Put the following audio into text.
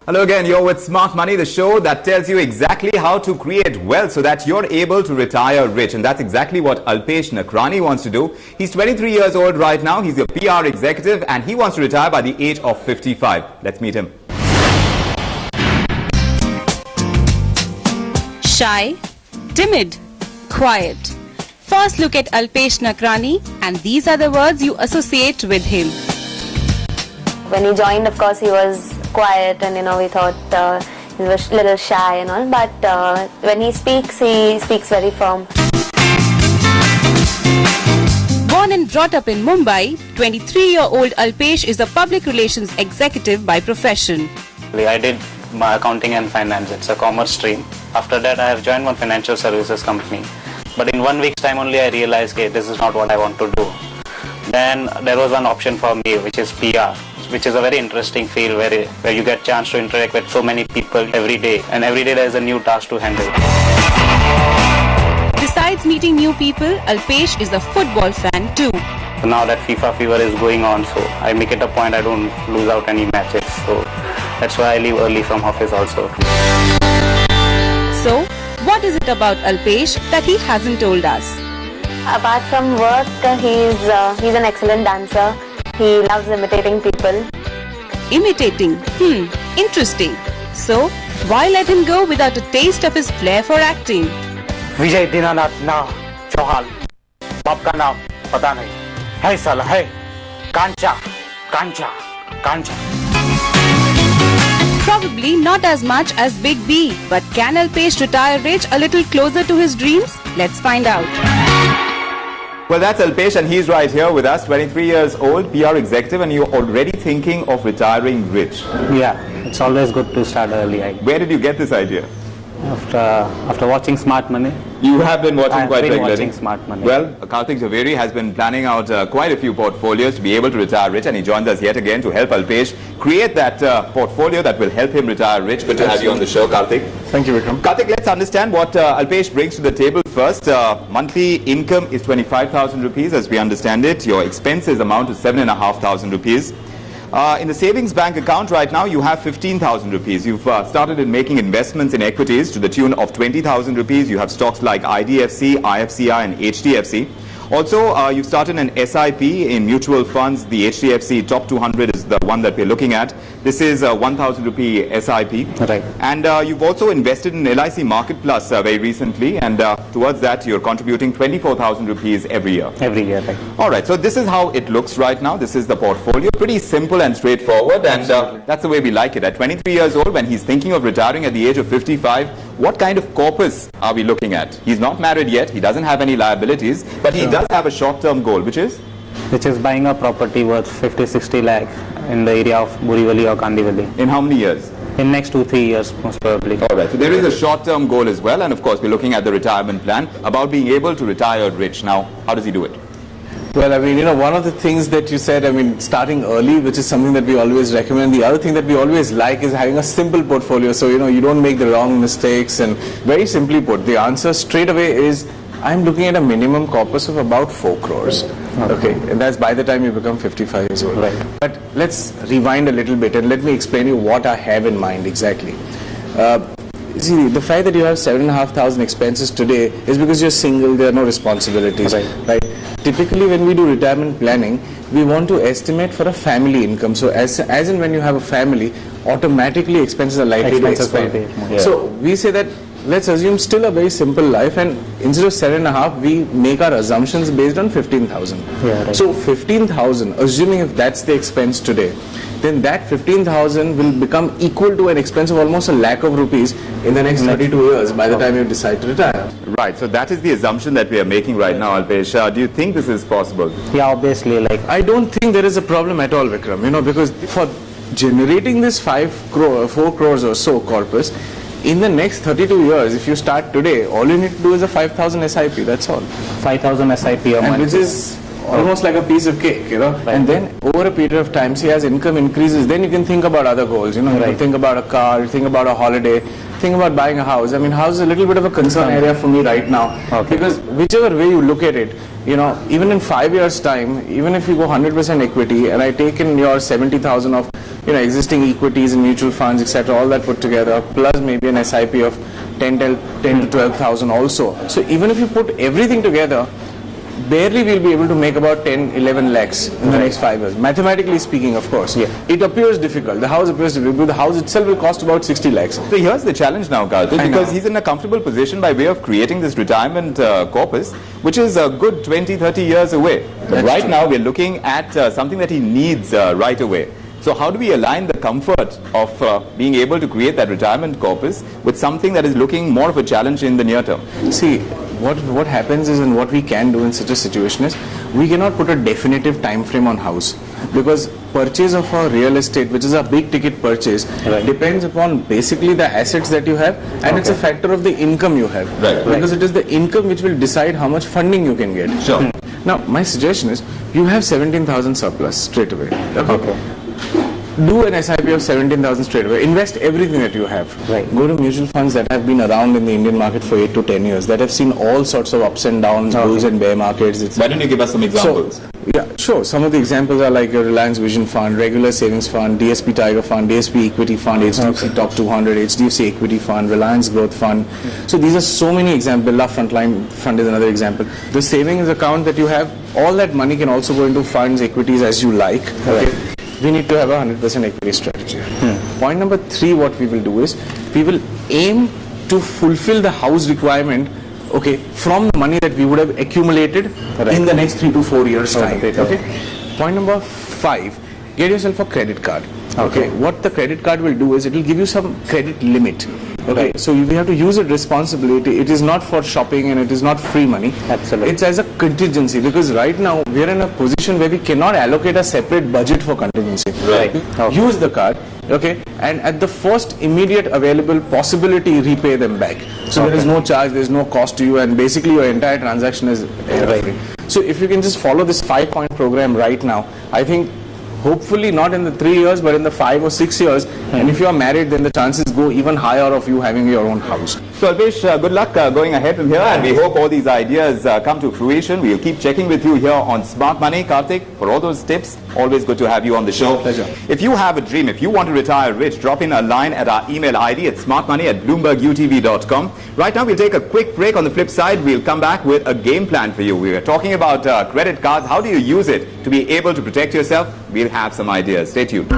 Hello again, you're with Smart Money, the show that tells you exactly how to create wealth so that you're able to retire rich. And that's exactly what Alpesh Nakrani wants to do. He's 23 years old right now. He's a PR executive and he wants to retire by the age of 55. Let's meet him. Shy, timid, quiet. First look at Alpesh Nakrani and these are the words you associate with him. When he joined, of course, he was quiet and we thought he was a little shy and all, but when he speaks very firm. Born and brought up in Mumbai, 23-year-old Alpesh is a public relations executive by profession. I did my accounting and finance. It's a commerce stream. After that, I have joined one financial services company. But in 1 week's time only, I realized, okay, this is not what I want to do. Then there was one option for me, which is PR, which is a very interesting field where you get chance to interact with so many people every day. And every day there is a new task to handle. Besides meeting new people, Alpesh is a football fan too. So now that FIFA fever is going on, so I make it a point I don't lose out any matches. So that's why I leave early from office also. So, what is it about Alpesh that he hasn't told us? Apart from work, he's an excellent dancer. He loves imitating people. Imitating? Interesting. So, why let him go without a taste of his flair for acting? विजय दीनानाथ ना चौहान बाप का नाम पता नहीं है साला है कांचा कांचा कांचा. Probably not as much as Big B, but can Alpesh retire rich a little closer to his dreams? Let's find out. Well, that's Alpesh and he's right here with us, 23 years old, PR executive, and you're already thinking of retiring rich. Yeah, it's always good to start early. Where did you get this idea? After watching Smart Money. You have been watching quite regularly. Watching Smart Money. Well, Karthik Jhaveri has been planning out quite a few portfolios to be able to retire rich, and he joins us yet again to help Alpesh create that portfolio that will help him retire rich. Good to have you on the show, Karthik. Thank you, Vikram. Karthik, let's understand what Alpesh brings to the table first. Monthly income is 25,000 rupees, as we understand it. Your expenses amount to 7,500 rupees. In the savings bank account right now, you have 15,000 rupees. You've started in making investments in equities to the tune of 20,000 rupees. You have stocks like IDFC, IFCI and HDFC. Also, you've started an SIP in mutual funds. The HDFC Top 200 is the one that we're looking at. This is a 1,000 rupee SIP. Right. And you've also invested in LIC Market Plus very recently. And towards that, you're contributing 24,000 rupees every year. Every year, right. All right. So this is how it looks right now. This is the portfolio. Pretty simple and straightforward. And that's the way we like it. At 23 years old, when he's thinking of retiring at the age of 55, what kind of corpus are we looking at? He's not married yet. He doesn't have any liabilities, but he does have a short-term goal, which is? Which is buying a property worth 50-60 lakh in the area of Borivali or Kandivali. In how many years? In next 2-3 years, most probably. All right. So there is a short-term goal as well. And of course, we're looking at the retirement plan about being able to retire rich. Now, how does he do it? Well, I mean, one of the things that you said, I mean, starting early, which is something that we always recommend. The other thing that we always like is having a simple portfolio. So, you don't make the wrong mistakes. And very simply put, the answer straight away is, I'm looking at a minimum corpus of about 4 crores. Okay, and that's by the time you become 55 years old. Right. But let's rewind a little bit and let me explain you what I have in mind exactly. See, the fact that you have 7,500 expenses today is because you're single, there are no responsibilities. Right? Typically, when we do retirement planning, we want to estimate for a family income. So as in when you have a family, automatically expenses are likely to expand. So we say that let's assume still a very simple life, and instead of 7.5, we make our assumptions based on 15,000. Yeah, right. So 15,000, assuming if that's the expense today, then that 15,000 will become equal to an expense of almost 1 lakh of rupees in the next 32 years by the time you decide to retire. Right. So that is the assumption that we are making right now, Alpesh. Do you think this is possible? Yeah, obviously. I don't think there is a problem at all, Vikram. Because for generating this 4 crores or so corpus, in the next 32 years, if you start today, all you need to do is a 5,000 SIP, that's all. 5,000 SIP a month. Which is almost like a piece of cake, Right. And then over a period of time, see, as income increases, then you can think about other goals, You can think about a car, you think about a holiday, think about buying a house. I mean, house is a little bit of a concern area for me right now. Okay. Because whichever way you look at it, even in 5 years' time, even if you go 100% equity, and I take in your 70,000 of existing equities and mutual funds, etc., all that put together, plus maybe an SIP of 10 to 12,000 also. So even if you put everything together, barely we'll be able to make about 10-11 lakhs in the next 5 years. Mathematically speaking, of course. Yeah. It appears difficult. The house appears difficult, but the house itself will cost about 60 lakhs. So here's the challenge now, Karthik, because he's in a comfortable position by way of creating this retirement corpus, which is a good 20-30 years away. But right now we're looking at something that he needs right away. So how do we align the comfort of being able to create that retirement corpus with something that is looking more of a challenge in the near term? See, what happens is, and what we can do in such a situation is, we cannot put a definitive time frame on house, because purchase of a real estate, which is a big ticket purchase, depends upon basically the assets that you have, and it's a factor of the income you have. Because it is the income which will decide how much funding you can get. Sure. Now, my suggestion is, you have 17,000 surplus straight away. Do an SIP of 17,000 straight away. Invest everything that you have. Go to mutual funds that have been around in the Indian market for 8 to 10 years, that have seen all sorts of ups and downs, bulls and bear markets. Why don't you give us some examples? So, yeah, sure. Some of the examples are like your Reliance Vision Fund, Regular Savings Fund, DSP Tiger Fund, DSP Equity Fund, HDFC Top 200, HDFC Equity Fund, Reliance Growth Fund. So these are so many examples. Birla Frontline Fund is another example. The savings account that you have, all that money can also go into funds, equities as you like. Okay. We need to have a 100% equity strategy. Point number 3, what we will do is, we will aim to fulfill the house requirement, okay, from the money that we would have accumulated in the next 3 to 4 years time. Okay. Point number 5, get yourself a credit card. Okay. What the credit card will do is, it will give you some credit limit. Okay, so we have to use it responsibly. It is not for shopping and it is not free money. Absolutely. It's as a contingency, because right now we are in a position where we cannot allocate a separate budget for contingency. Use the card, okay, and at the first immediate available possibility, repay them back. So there is no charge, there is no cost to you, and basically your entire transaction is free. So if you can just follow this 5-point program right now, I think hopefully not in the 3 years, but in the 5 or 6 years, and if you are married, then the chances go even higher of you having your own house. So Alpesh, good luck going ahead from here, and we hope all these ideas come to fruition. We'll keep checking with you here on Smart Money. Karthik, for all those tips, always good to have you on the show. Pleasure. If you have a dream, if you want to retire rich, drop in a line at our email ID at smartmoney@bloombergutv.com. Right now, we'll take a quick break. On the flip side, we'll come back with a game plan for you. We were talking about credit cards. How do you use it to be able to protect yourself? We'll have some ideas. Stay tuned.